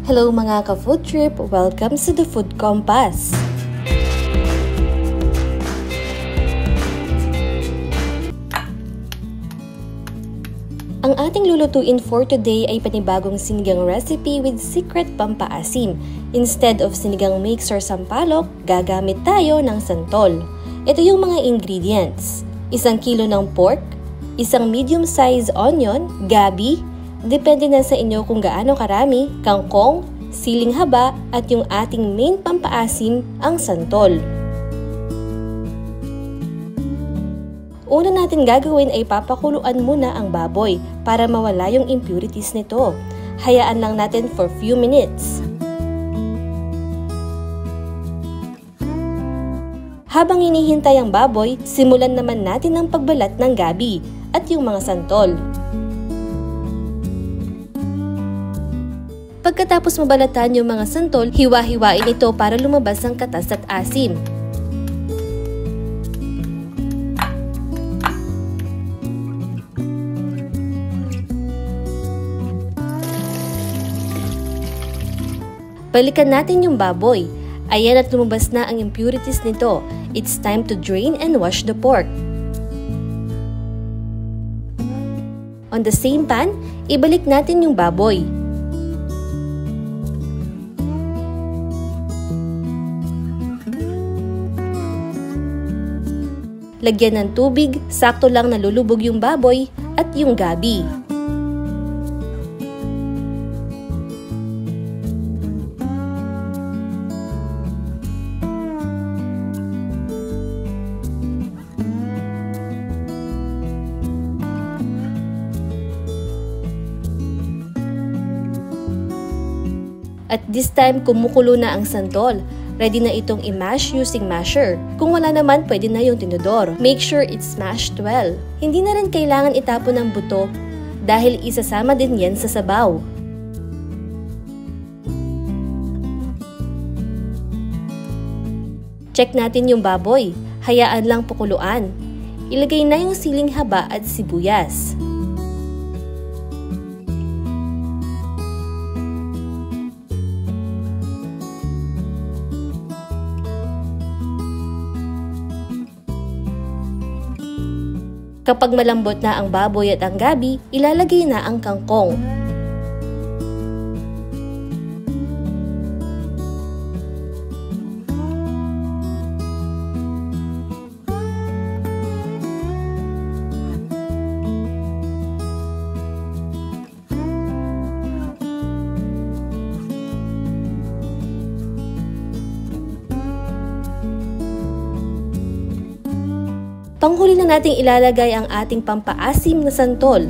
Hello mga ka-food trip! Welcome to the Food Compass! Ang ating lulutuin for today ay panibagong sinigang recipe with secret pampaasim. Instead of sinigang mix or sampalok, gagamit tayo ng santol. Ito yung mga ingredients. 1 kilo ng pork, 1 medium-sized onion, gabi, depende na sa inyo kung gaano karami, kangkong, siling haba, at yung ating main pampaasim, ang santol. Una natin gagawin ay papakuluan muna ang baboy para mawala yung impurities nito. Hayaan lang natin for few minutes. Habang hinihintay ang baboy, simulan naman natin ang pagbalat ng gabi at yung mga santol. Pagkatapos mabalatan yung mga santol, hiwa-hiwain ito para lumabas ang katas at asim. Balikan natin yung baboy. Ayan at lumabas na ang impurities nito. It's time to drain and wash the pork. On the same pan, ibalik natin yung baboy. Lagyan ng tubig, sakto lang nalulubog yung baboy at yung gabi. At this time, kumukulo na ang santol. Ready na itong i-mash using masher. Kung wala naman, pwede na yung tinidor. Make sure it's mashed well. Hindi na rin kailangan itapon ng buto dahil isasama din yan sa sabaw. Check natin yung baboy. Hayaan lang pakuluan. Ilagay na yung siling haba at sibuyas. Kapag malambot na ang baboy at ang gabi, ilalagay na ang kangkong. Panghuli na nating ilalagay ang ating pampaasim na santol.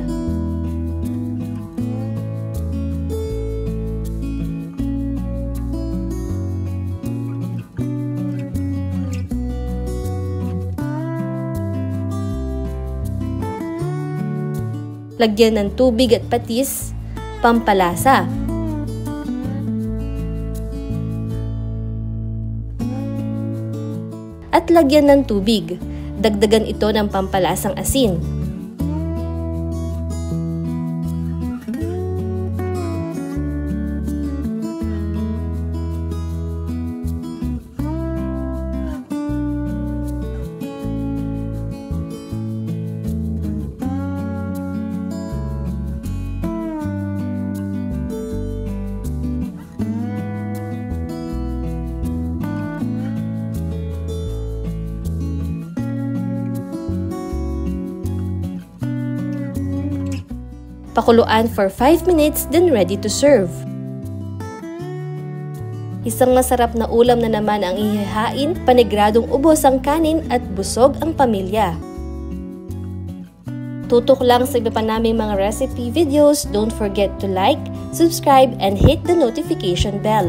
Lagyan ng tubig at patis, pampalasa. At lagyan ng tubig. Dagdagan ito ng pampalasang asin. Pakuluan for 5 minutes, then ready to serve. Isang masarap na ulam na naman ang ihahain, panigradong ubos ang kanin at busog ang pamilya. Tutok lang sa iba pa naming mga recipe videos. Don't forget to like, subscribe, and hit the notification bell.